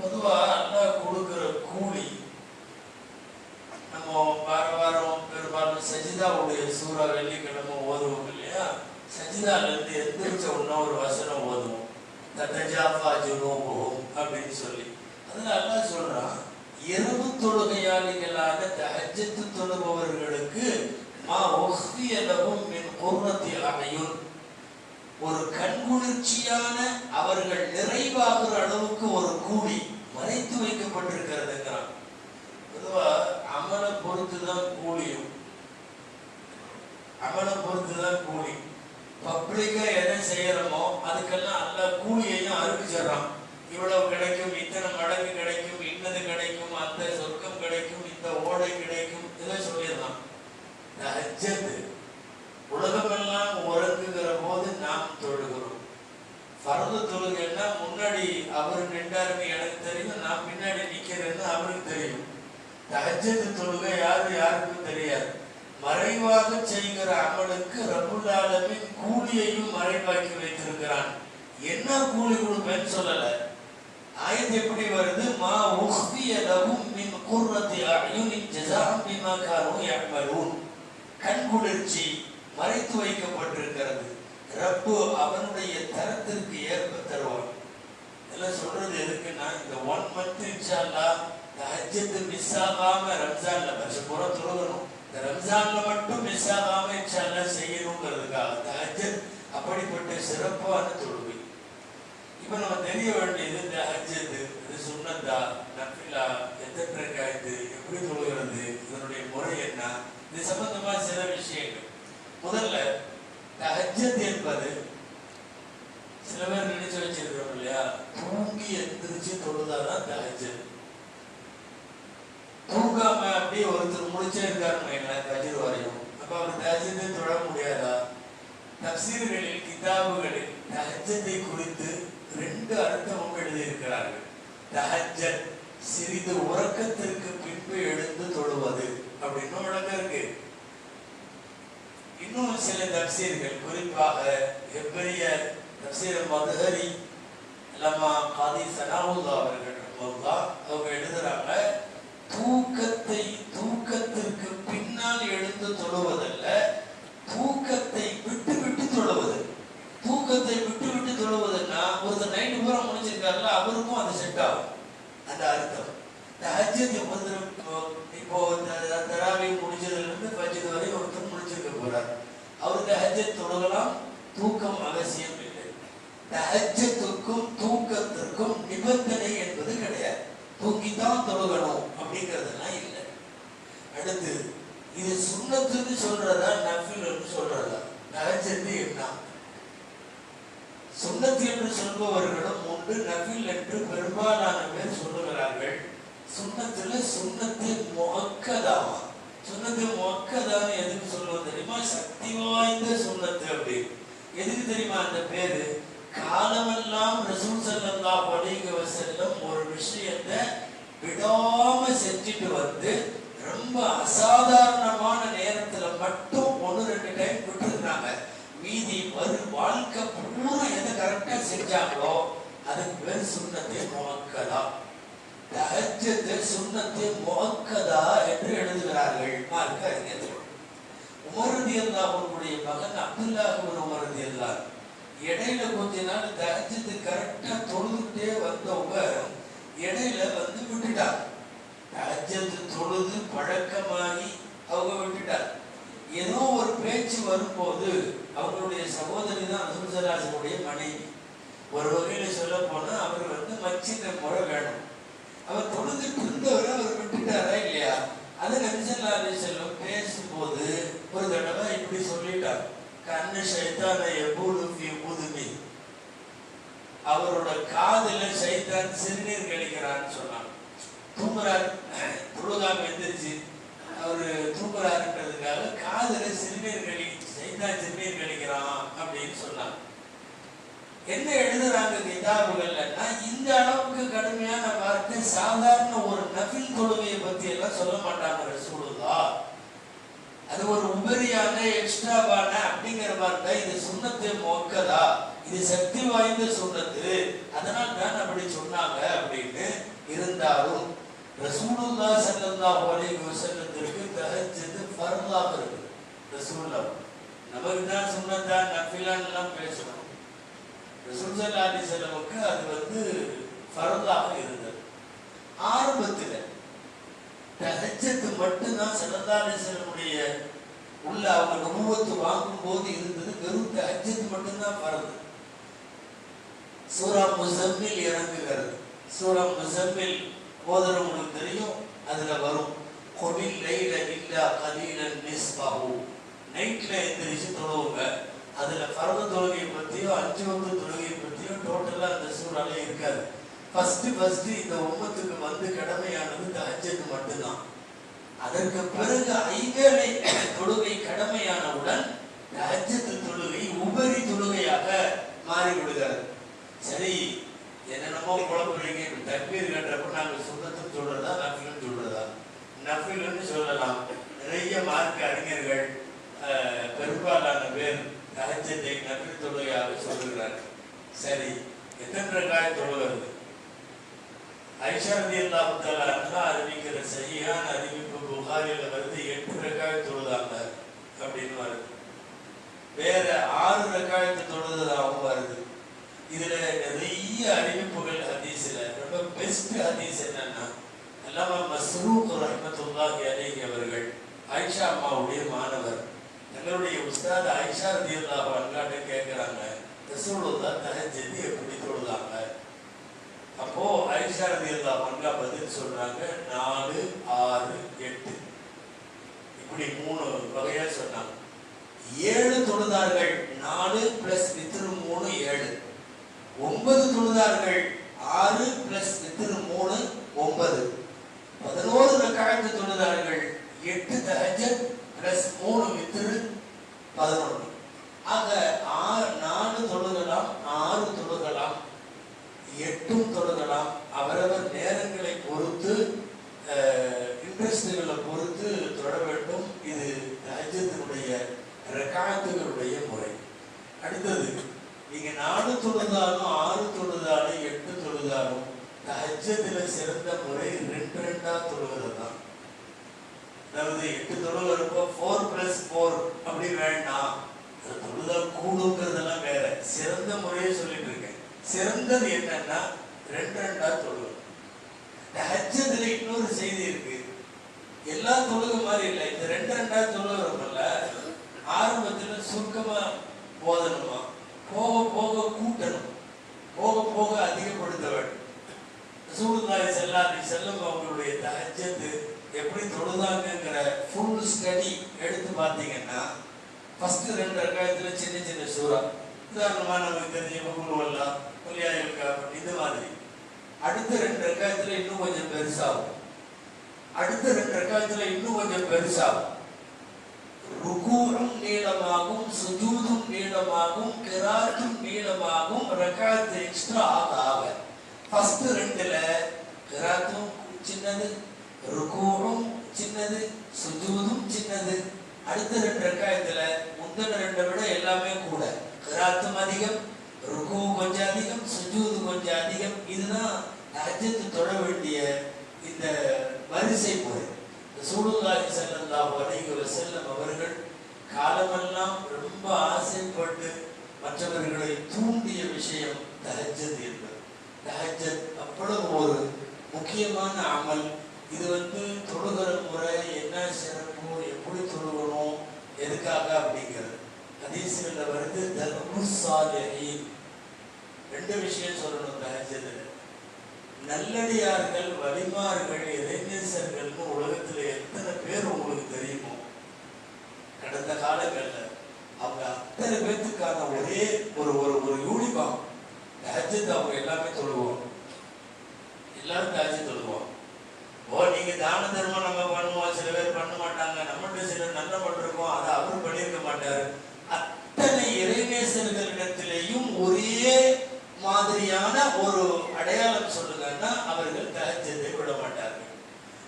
பொதுவா அல்லாஹ் கொடுக்கிற கூலி நம்ம வார வாரம் பெரும்பாலும் சஜிதாவுடைய சூறா வெள்ளிக்கிழமை ஓதுவோம் இல்லையா? சஜிதால இருந்து எந்திரிச்ச உடனே ஒரு வசனம் ஓதுவோம், தத்தஜாஃபா ஜுனூபுஹும் அப்படின்னு சொல்லி. அதுல அல்லாஹ் சொல்றான், இரவு தொழுகையாளிகளான தஹஜ்ஜத் தொழுபவர்களுக்கு மா உஹ்ஃபிய லஹும் மின் குர்ரத்தி அயுன், ஒரு கண்குளிர்ச்சியான அவர்கள் நிறைவாகிற அளவுக்கு ஒரு கூலி மறைத்து வைக்கப்பட்டிருக்கிறதுங்கிறான். பொதுவா அமலை பொறுத்துதான் கூலியும், அமலை பொறுத்துதான் கூலி. பப்ளிக்கா எதை செய்யறோமோ அதுக்கெல்லாம் அல்ல கூலியையும் அறிவிச்சிடறான். இவ்வளவு கிடைக்கும், இத்தனை மடங்கு கிடைக்கும், இன்னது கிடைக்கும், அந்த சொர்க்கம் கிடைக்கும், இந்த ஓடை கிடைக்கும், இதை சொல்லிடலாம். தஹஜ்ஜத் உலகமெல்லாம் உறங்குகிற போது நாம் தொழுகிறோம். ஃபர்து தொழுகைன்னா முன்னாடி அவர் நின்றாருன்னு எனக்கு தெரியும், நான் பின்னாடி நிக்கிறேன்னு அவருக்கு தெரியும். தஹஜ்ஜத் தொழுகை யாருக்கும் தெரியாது. மறைவாக செய்கிற அமலுக்கு ரப்புல் ஆலமீன் கூலியையும் மறைவாக்கி வைத்திருக்கிறான். என்ன கூலி கொடுப்பேன்னு சொல்லல. ஆயத்து எப்படி வருது? மா உஹ்ஃபிய லஹும் மின் குர்ரத்தி அயுனின் ஜஸாஅன் பிமா கானூ யஅமலூன், கண்குளிர்ச்சி மறைத்து வைக்கப்பட்டிருக்கிறது. ரப்பு அவனுடைய தரத்திற்கு ஏற்ப தருவான். இதெல்லாம் சொல்றது எதுக்குன்னா, இந்த 1 மந்த் இன்ஷா அல்லாஹ் தஹஜ்ஜத் மிஸ் ஆகாம ரம்ஜான்ல வருஷம் பூரா தொழுகணும், இந்த ரம்ஜான்ல மட்டும் மிஸ் ஆகாம இன்ஷா அல்லாஹ் செய்யணுங்கிறதுக்காக தஹஜ்ஜத் அப்படிப்பட்ட சிறப்பான தொழுகை. இப்ப நம்ம தெரிய வேண்டியது, தஹஜ்ஜத் இது சுன்னத்தா நஃபிலா, எத்தனை ரக்காத், எப்படி தொழுகிறது, இதனுடைய முறை என்ன, இது சம்பந்தமா சில விஷயங்கள். முதல்ல தஹஜ்ஜத் என்பது சில பேர் நினைச்சு வச்சிருக்கிறோம் இல்லையா, தூங்கி எந்திரிச்சு தொழுதாதான் தஹஜ்ஜத். தூங்காம அப்படியே ஒருத்தர் முடிச்சே இருக்காருன்னு கஜர் வரையும், அப்ப அவர் தஹஜ்ஜத்தை தொழ முடியாதா? தஃசீர்களில் கிதாபுகளில் தஹஜ்ஜத்தை குறித்து 2 அர்த்தமும் எழுதியிருக்கிறார்கள். தஹஜ்ஜத் சிறிது உறக்கத்திற்கு பின்பு எழுந்து தொழுவது அப்படின்னு விளக்கம் இருக்கு. இன்னும் சில தஃசீர்கள், குறிப்பாக பெரிய தஃசீர் மதுஹரி லமா காதி சனாவுல்லா அவர்கள் அவங்க எழுதுறாங்க, தூக்கத்திற்கு பின்னால் எழுந்து தொழுவதல்ல, தூக்கத்தை விட்டு விட்டு தொழுவது. தூக்கத்தை விட்டு விட்டு தொழுவதுன்னா, ஒருத்தர் நைட்டு பூரா முடிச்சிருக்காருல, அவருக்கும் அது செட் ஆகும். அந்த அர்த்தம் தஹஜ்ஜத் இப்போ தராவி முடிச்சதுல இருந்து ஃபஜ்ர் வரை ஒருத்தர் முடிச்சிருக்க போறார், அவர் தஹஜ்ஜத் தொழுகலாம், தூக்கம் அவசியம் இல்லை. தஹஜ்ஜத்துக்கும் தூக்கத்திற்கும் நிபந்தனை என்பது கிடையாது, தூங்கித்தான் தொழுகணும் அப்படிங்கிறதெல்லாம் இல்லை. அடுத்து, இது சுன்னத்துன்னு சொல்றதா நஃபில்னு சொல்றதா? தஹஜ்ஜத் என்ன? சுன்னத் என்று சொல்பவர்களும் உண்டு, நஃபில் என்று பெரும்பாலான பேர் சொல்லுகிறார்கள். சுன்னத்துல சுன்னத்து முஅக்கதாவா, சுன்னத்து முஅக்கதான்னு எதுக்கு சொல்லுவது தெரியுமா? சக்தி வாய்ந்த சுன்னத்து. அப்படி எதுக்கு தெரியுமா அந்த பேரு? காலமெல்லாம் ரசூல் ஸல்லல்லாஹு அலைஹி வஸல்லம் ஒரு விஷயத்தை விடாம செஞ்சுட்டு வந்து ரொம்ப அசாதாரணமான நேரத்துல மட்டும் 1-2 டைம் விட்டுருக்காங்க. மீதி வாழ்க்கை பூரா எதை கரெக்டா செஞ்சாங்களோ அதுக்கு பேர் சுன்னத்தே முஅக்கதா. தஹஜ்ஜத் சுன்னத்தே முஅக்கதா என்று எழுதுகிறார்கள் மார்க்க அறிஞர்கள். உமர் ரலியல்லாஹு அன்ஹுடைய மகன் அப்துல்லாஹ் இப்னு உமர் ரலியல்லாஹு இடையில கொஞ்ச நாள் தஹஜ்ஜத் கரெக்டா தொழுதுட்டே வந்தவங்க இடையில வந்து விட்டுட்டாங்க. தஹஜ்ஜத் தொழுது பழக்கமாகி அவங்க விட்டுட்டாங்க. ஏதோ ஒரு பேச்சு வரும்போது, அவங்களுடைய சகோதரி தான் ரசூல் ஸல்லல்லாஹு அலைஹி வஸல்லம் மனைவி, ஒரு வகையில சொல்ல போனா அவர் வந்து மச்சின முறை வேணும். அவர் தொழுதுட்டு இருந்தவரை அவர் விட்டுட்டாரா இல்லையா? அதை நபி ஸல்லல்லாஹு அலைஹி வஸல்லம் பேசும்போது ஒரு தடவை இப்படி சொல்லிட்டார், கண்ணு ஷைத்தான யபூலு ஃபீ உதுமி, அவரோட காதுல ஷைத்தான் சிறுநீர் கழிக்கிறான்னு சொன்னாங்க. தூங்குறாரு, தொழுகாம எந்திரிச்சு அவரு தூங்குறாருன்றதுக்காக காதுல சிறுநீர் கழிக்கிறான் அப்படின்னு சொன்னாங்க. என்ன எழுதுறாங்க கிதாபுகள்னா, இந்த அளவுக்கு கடுமையான வார்த்தை சாதாரண ஒரு நஃபில் தொழுகையை பத்தி எல்லாம் சொல்ல மாட்டாங்க ரசூலுல்லாஹ். அது ஒரு உபரியான எக்ஸ்ட்ராவான அப்படிங்கிற வார்த்தை. இது சுன்னத்து முஅக்கதா, இது சக்தி வாய்ந்த சுன்னத்து, அதனால தான் அப்படி சொன்னாங்க அப்படின்னு ரசூலுல்லாஹி ஸல்லல்லாஹு அலைஹி வஸல்லத்திற்கு தஹஜ்ஜுத் ஃபர்லாக இருக்கு. ரசூலுல்லாஹ் நமக்கு தான் சுன்னத்தா நஃபிலான்லாம் பேசணும். ரசூல் ஸல்லல்லாஹு அலைஹி வஸல்லமுக்கு அது ஃபர்லாக இருந்தது. ஆரம்பத்தில் தஹஜ்ஜுத் மட்டும்தான் ஸல்லல்லாஹு அலைஹி வஸல்லமுடைய உள்ள அவங்க நுபுவத்து வாங்கும் போது இருந்தது. வெறும் தஹஜ்ஜுத் மட்டும்தான் ஃபர்து. சூரா முஸம்மில் இறங்குகிறது. சூரா முஸம்மில் ஓதுறவங்களுக்கு தெரியும். அதுல வரும் குமில் லைல இல்லா கலீலன் நிஸ்பஹு, நைட்ல எந்திரிச்சு தொழுவுங்க. அதுல ஃபர்து தொழுகையை பத்தியோ 5 வக்து தொழுகையை பத்தியோ டோட்டலா அந்த சூறால இருக்காது. ஃபர்ஸ்ட் இந்த உம்மத்துக்கு கடமையானது தஹஜ்ஜுத் மட்டும்தான். அதற்கு பிறகு ஐவேளை தொழுகை கடமையானவுடன் தஹஜ்ஜுத் தொழுகை உபரி தொழுகையாக மாறிவிடுகிறது. சரி, என்னென்னமோ குழப்பறீங்க. தக்பீர் கட்டுறப்ப நாங்கள் சுன்னத்துன்னு சொல்றதா நஃபில்னு சொல்றதா? நஃபில்னு சொல்லலாம். நிறைய மார்க்க அறிஞர்கள் பெரும்பாலான பேர் தஹஜ்ஜுத்தை நஃபில் தொழுகையாக சொல்லுகிறார்கள். சரி, எத்தனை ரக்காத் தொழுகிறது? ஆயிஷா ரலியல்லாஹு தஆலா அன்ஹா அறிவிக்கிற சரியான அறிவிப்பு புகாரில வருது. 8 ரக்காத் தொழுதாங்க அப்படின்னு வருது. வேற 6 ரக்காத் தொழுததாகவும் வருது. இதுல நிறைய அறிவிப்புகள் ஹதீஸ்ல ரொம்ப பெஸ்ட் ஹதீஸ் என்னன்னா, அல்லாமா மஸ்ரூக் ரஹ்மத்துல்லாஹி அலைஹி அவர்கள் ஆயிஷா அம்மாவுடைய மாணவர். எங்களுடைய உஸ்தாத் ஆயிஷா ரலியல்லாஹு அன்ஹாட்ட கேட்கிறாங்க, ரசூலுல்லாஹ் தஹஜ்ஜுத் எப்படி தொழுதாங்க? அப்போ ஆயிஷா ரலியல்லாஹு அன்ஹா பதில் சொல்றாங்க, 4, 6, 8 இப்படி 3 வகையா சொன்னாங்க. 7 தொழுதார்கள். 4 பிளஸ் வித்ரு 3 7. 9 தொழுதார்கள். 6 பிளஸ் வித்ரு 3 9. 11 ரக்காத் தொழுதார்கள். 8 தஹஜ்ஜுத் பிளஸ் 3 வித்ரு 11. ஆக 4 தொழுகலாம், 6 தொழுகலாம், 8 தொழுகலாம். அவரவர் நேரங்களை பொறுத்து, இன்ட்ரெஸ்ட்களை பொறுத்து தொழ வேண்டும். இது தஹஜ்ஜுடைய ரக்காத்துகளுடைய முறை. அடுத்தது, நீங்க 4 தொழுதாலும் 6 தொழுதாலும் 8 தொழுதாலும் தஹஜ்ஜுல சிறந்த முறை 2 தொழுகிறது தான். அதாவது 8 தொழுகிறப்போ 4+4 அப்படி வேண்டாம். தொழுதல் கூடுங்கிறதெல்லாம் வேற. சிறந்த முறையை சொல்லிட்டு இருக்கேன். சிறந்தது என்னன்னா 2 தொழுவது. தஹஜ்ஜுல இன்னொரு செய்தி இருக்கு. எல்லா தொழுகை மாதிரி இல்லை. இந்த 2 தொழுகிறப்பல ஆரம்பத்தில் சுருக்கமா போதணுமா, போக போக கூட்டணும், போக போக அதிகப்படுத்த வேண்டும். ரசூலுல்லாஹி ஸல்லல்லாஹு அலைஹி வஸல்லம் அவங்களுடைய தஹஜ்ஜுத் எப்படி தொழுதாங்கங்கிற ஃபுல் ஸ்டடி எடுத்து பார்த்தீங்கன்னா, ஃபர்ஸ்ட் 2 ரக்காத்துல சின்ன சின்ன சூரா, உதாரணமா நமக்கு தெரிஞ்ச குல்ஹுவல்லா, குல்யாயுல் காஃபிர், இந்த மாதிரி. அடுத்த 2 ரக்காத்துல இன்னும் கொஞ்சம் பெருசாகும். அடுத்த 2 ரக்காத்துல இன்னும் கொஞ்சம் பெருசாகும். ருகூஉம் நீளமாகும், சுஜூதும் நீளமாகும், கிராத்தும் நீளமாகும். ரக்காத் எக்ஸ்ட்ரா ஆக ஃபர்ஸ்ட் 2ல கிராத்தும் சின்னது, ருகூஉம் சின்னது, சுஜூதும் சின்னது. அடுத்த 2 ரக்காத்துல முந்தின 2 விட எல்லாமே கூட. கிராத்தும் அதிகம், ருக்கு கொஞ்சம் அதிகம், சுஜூது கொஞ்சம் அதிகம். இதுதான் தஹஜ்ஜுத் தொழ வேண்டிய இந்த வரிசை முறை. ரசூலுல்லாஹி ஸல்லல்லாஹு அலைஹி வஸல்லம் அவர்கள் காலமெல்லாம் ரொம்ப ஆசைப்பட்டு மற்றவர்களை தூண்டிய விஷயம் தஹஜ்ஜுத் என்பது. தஹஜ்ஜுத் அவ்வளவு ஒரு முக்கியமான அமல். இது தொழுகிற முறை என்ன சிறப்பு, எப்படி தொழுகணும், எதுக்காக அப்படிங்கிறது ஹதீஸ்ல வருது. தர்புஸ் சாலிஹீன், 2 விஷயம் சொல்லணும் தஹஜ்ஜுத்ல. நல்லடியார்கள், வலிமார்கள், இறைநேசர்கள்னு உலகத்துல எத்தனை பேர் உங்களுக்கு தெரியுமோ, கடந்த காலங்கள்ல அவங்க அத்தனை பேர்த்துக்கான ஒரே ஒரு ஒரு யூனிஃபார்ம் தஹஜ்ஜுத். அவங்க எல்லாமே தொழுவோம், எல்லாரும் தஹஜ்ஜுத் தொழுவோம். நீங்க தான தர்மம் நம்ம பண்ணுவோம், சில பேர் பண்ண மாட்டாங்க, நம்மகிட்ட சிலர் நல்ல பண்ணிருக்கோம், அதை அவர் பண்ணியிருக்க மாட்டாரு. அத்தனை இறைநேசர்களிடத்திலேயும் ஒரே மாதிரியான ஒரு அடையாளம் சொல்லுங்கன்னா அவர்கள் தஹஜ்ஜுத்தை விட மாட்டார்கள்.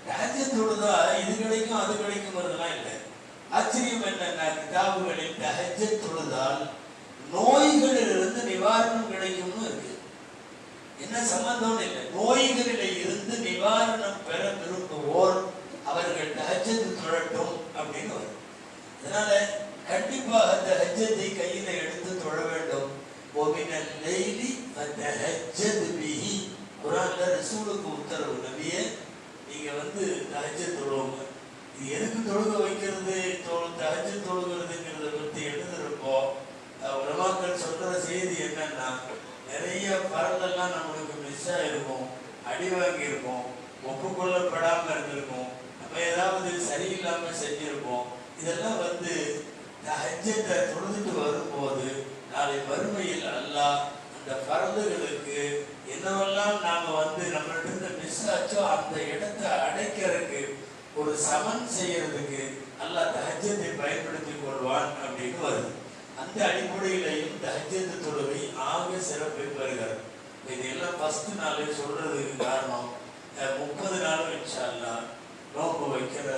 தஹஜ்ஜுத் தொழுதா இது கிடைக்கும் அது கிடைக்கும்ன்றதுலாம் இல்லை. ஆச்சரியம் என்னன்னா, கிதாபுகளில் தஹஜ்ஜுத் தொழுதால் நோய்களிலிருந்து நிவாரணம் கிடைக்கும்னு இருக்கு. என்ன சம்பந்தம் இல்லை. நோய்களில இருந்து நிவாரணம் பெற விரும்ப ரசூலுக்கு உத்தரவு, நபியே நீங்க தஹஜ்ஜத் தொழுவுங்க. இது எதுக்கு தொழுக வைக்கிறது, தஹஜ்ஜத் தொழுகிறதுங்கிறத பத்தி எழுதுறப்போ உலமாக்கள் சொல்ற செய்தி என்னன்னா, நிறைய பரதெல்லாம் நம்மளுக்கு மிஸ் ஆயிருக்கும், அடி வாங்கி இருக்கும், ஒப்புக்கொள்ளப்படாம இருந்திருக்கும், நம்ம ஏதாவது சரியில்லாம செஞ்சிருப்போம். இதெல்லாம் தஹஜ்ஜத்தை தொழுதுட்டு வரும்போது நாளை மறுமையில் அல்லாஹ் அந்த பரதுகளுக்கு என்னவெல்லாம் நாம நம்மள்ட்ட மிஸ் ஆச்சோ அந்த இடத்தை அடைக்கிறதுக்கு ஒரு சமன் செய்யறதுக்கு அல்லாஹ் தஹஜ்ஜத்தை பயன்படுத்தி கொள்வான் அப்படின்னு வருது. அந்த அடிப்படையிலையும் தஹஜ்ஜத் தொழுகை ஆக சிறப்பை பெறுகிறது. இதெல்லாம் ஃபர்ஸ்ட் நாளே சொல்றதுக்கு காரணம் 30 நாளும் இன்ஷா அல்லாஹ் நோன்பு வைக்கிற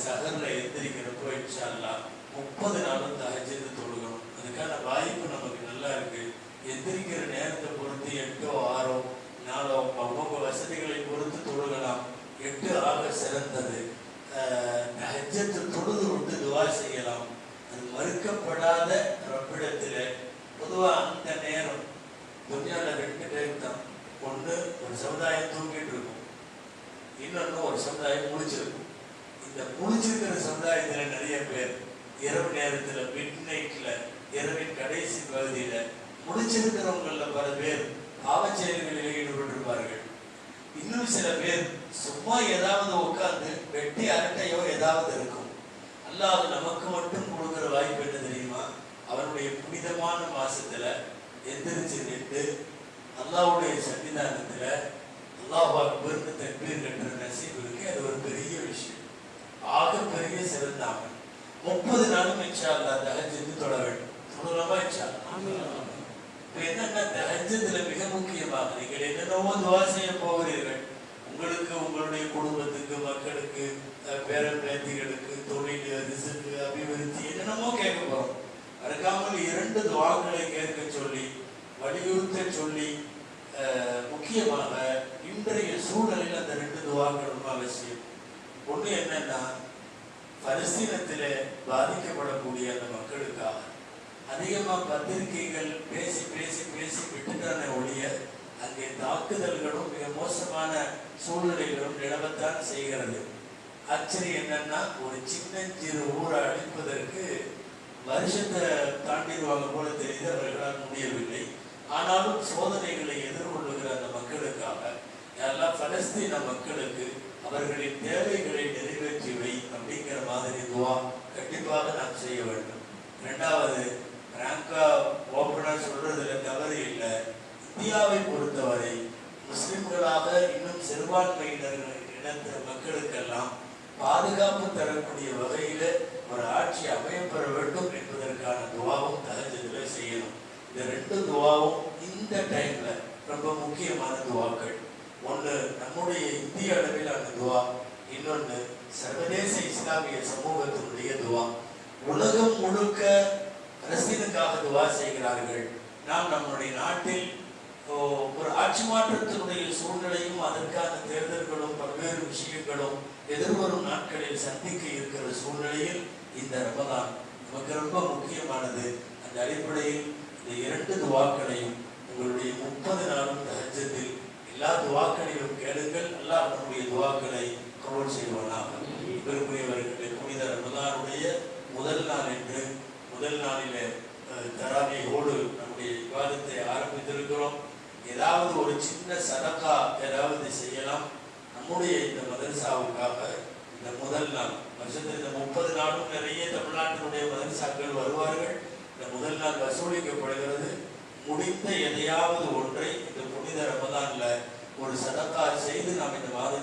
சஹர்ல எந்திரிக்கிறப்போ இன்ஷா அல்லாஹ் 30 நாளும் தஹஜ்ஜத் தொழுகணும். அதுக்கான வாய்ப்பு நமக்கு நல்லா இருக்கு. எந்திரிக்கிற நேரத்தை பொறுத்து 8 6 4 அவங்க வசதிகளை பொறுத்து தொழுகலாம். 8 ஆக சிறந்தது. தஹஜ்ஜத் தொழுது விட்டு துவா செய்யலாம். அது மறுக்கப்படாத ரப்பிடத்தில் பொதுவாக அந்த நேரம் துன்யாவில் 2 டைம் தான். ஒன்று ஒரு சமுதாயம் தூங்கிட்டு இருக்கும், இன்னொன்று ஒரு சமுதாயம் முழிச்சிருக்கும். இந்த முழிச்சிருக்கிற சமுதாயத்தில் நிறைய பேர் இரவு நேரத்தில் மிட் நைட்டில் இரவின் கடைசி பகுதியில் முடிச்சிருக்கிறவங்கள பல பேர் பாவச்செயல்களில் ஈடுபட்டிருப்பார்கள். இன்னும் சில பேர் சும்மா ஏதாவது உட்கார்ந்து வெட்டி அரட்டையோ ஏதாவது இருக்கும். அல்லாஹ் நமக்கு மட்டும் கொடுக்குற வாய்ப்பு என்ன தெரியுமா? அவனுடைய புனிதமான மாசத்துல எந்திரிச்சு நின்று அல்லாஹ்வுடைய சன்னிதானத்துல அல்லாஹ் அக்பர்னு தக்பீர் கட்டுற நசீப் இருக்கு. அது ஒரு பெரிய விஷயம், ஆக பெரிய சிறந்தாமல் 30 நாளும் இன்ஷா அல்லாஹ் தஹஜ்ஜத் தொழ வேண்டும். தொழலாமா இன்ஷா அல்லாஹ்? என்னன்னா தஹஜ்ஜத்ல மிக முக்கியமாக நீங்கள் என்னென்னவோ துவா செய்ய போகிறீர்கள். உங்களுக்கு, உங்களுடைய குடும்பத்துக்கு, மக்களுக்கு, பேர பேத்திகளுக்கு, தொழில், ரிசுக்கு, அபிவிருத்தி என்னென்னமோ கேட்க போறோம். மறக்காமல் 2 துவாக்களை கேட்க சொல்லி வலியுறுத்த சொல்லி, முக்கியமாக இன்றைய சூழலில் அந்த 2 துவாக்கள் ரொம்ப அவசியம். ஒன்று என்னன்னா, பலஸ்தீனத்தில் பாதிக்கப்படக்கூடிய அந்த மக்களுக்காக அதிகமாக பத்திரிகைகள் பேசி பேசி பேசி விட்டுட்டான ஒழிய அங்கே தாக்குதல்களும் மிக மோசமான சூழ்நிலைகளும் நிலவத்தான் செய்கிறது. ஆச்சரியம் என்னன்னா, ஒரு சின்னஞ்சிறு ஊரை அழிப்பதற்கு வருஷத்தை தாண்டிடுவாங்க போல தெரிந்து அவர்களால் முடியவில்லை. ஆனாலும் சோதனைகளை எதிர்கொள்ளுகிற அந்த மக்களுக்காக எல்லாம் பலஸ்தீன மக்களுக்கு அவர்களின் தேவைகளை நிறைவேற்றி வை அப்படிங்கிற மாதிரி துவா கண்டிப்பாக நாம் செய்ய வேண்டும். 2வது, பிராங்கா ஓப்பனா சொல்றதுல தவறு இல்லை. இந்தியாவை பொறுத்தவரை முஸ்லிம்களாக இன்னும் சிறுபான்மையினர் இனத்த மக்களுக்கெல்லாம் பாதுகாப்பு தரக்கூடிய வகையில ஒரு ஆட்சி அமையப்பெற வேண்டும் என்பதற்கான துவாவும் தஹஜ்ஜத்ல செய்யணும். இந்த 2 துவாவும் இந்த டைம்ல ரொம்ப முக்கியமான துவாக்கள். ஒன்று நம்முடைய இந்திய அளவிலான துவா, இன்னொன்று சர்வதேச இஸ்லாமிய சமூகத்தினுடைய துவா. உலகம் முழுக்க பலஸ்தீனுக்காக துவா செய்கிறார்கள். நாம் நம்முடைய நாட்டில் ஒரு ஆட்சி மாற்றத்தினுடைய சூழ்நிலையும் அதற்கான தேர்தல்களும் பல்வேறு விஷயங்களும் எதிர்வரும் நாட்களில் சந்திக்க இருக்கிற சூழ்நிலையில் இந்த ரமதான் நமக்கு ரொம்ப முக்கியமானது. அந்த அடிப்படையில் இந்த 2 துவாக்களையும் உங்களுடைய 30 நாளும் தஹஜ்ஜத்தில் எல்லா துவாக்களையும் கேளுங்கள். அல்லாஹ் நம்முடைய துவாக்களை கபூல் செய்வானாக. பெருமையவர்களே, புனித ரமதானுடைய முதல் நாள் என்று முதல் நாளிலே தராவியோடு நம்முடைய விவாதத்தை ஆரம்பித்திருக்கிறோம். ஏதாவது ஒரு சின்ன சதகா ஏதாவது செய்யலாம். நம்முடைய இந்த மதரசாவுக்காக இந்த முதல் நாள், வருஷத்தில் இந்த 30 நாளும் நிறைய தமிழ்நாட்டினுடைய மதரசாக்கள் வருவார்கள். இந்த முதல் நாள் வசூலிக்கப்படுகிறது. முடிந்த எதையாவது ஒன்றை இந்த புனித ரமதான்ல ஒரு சதகா செய்து நாம் இந்த மாத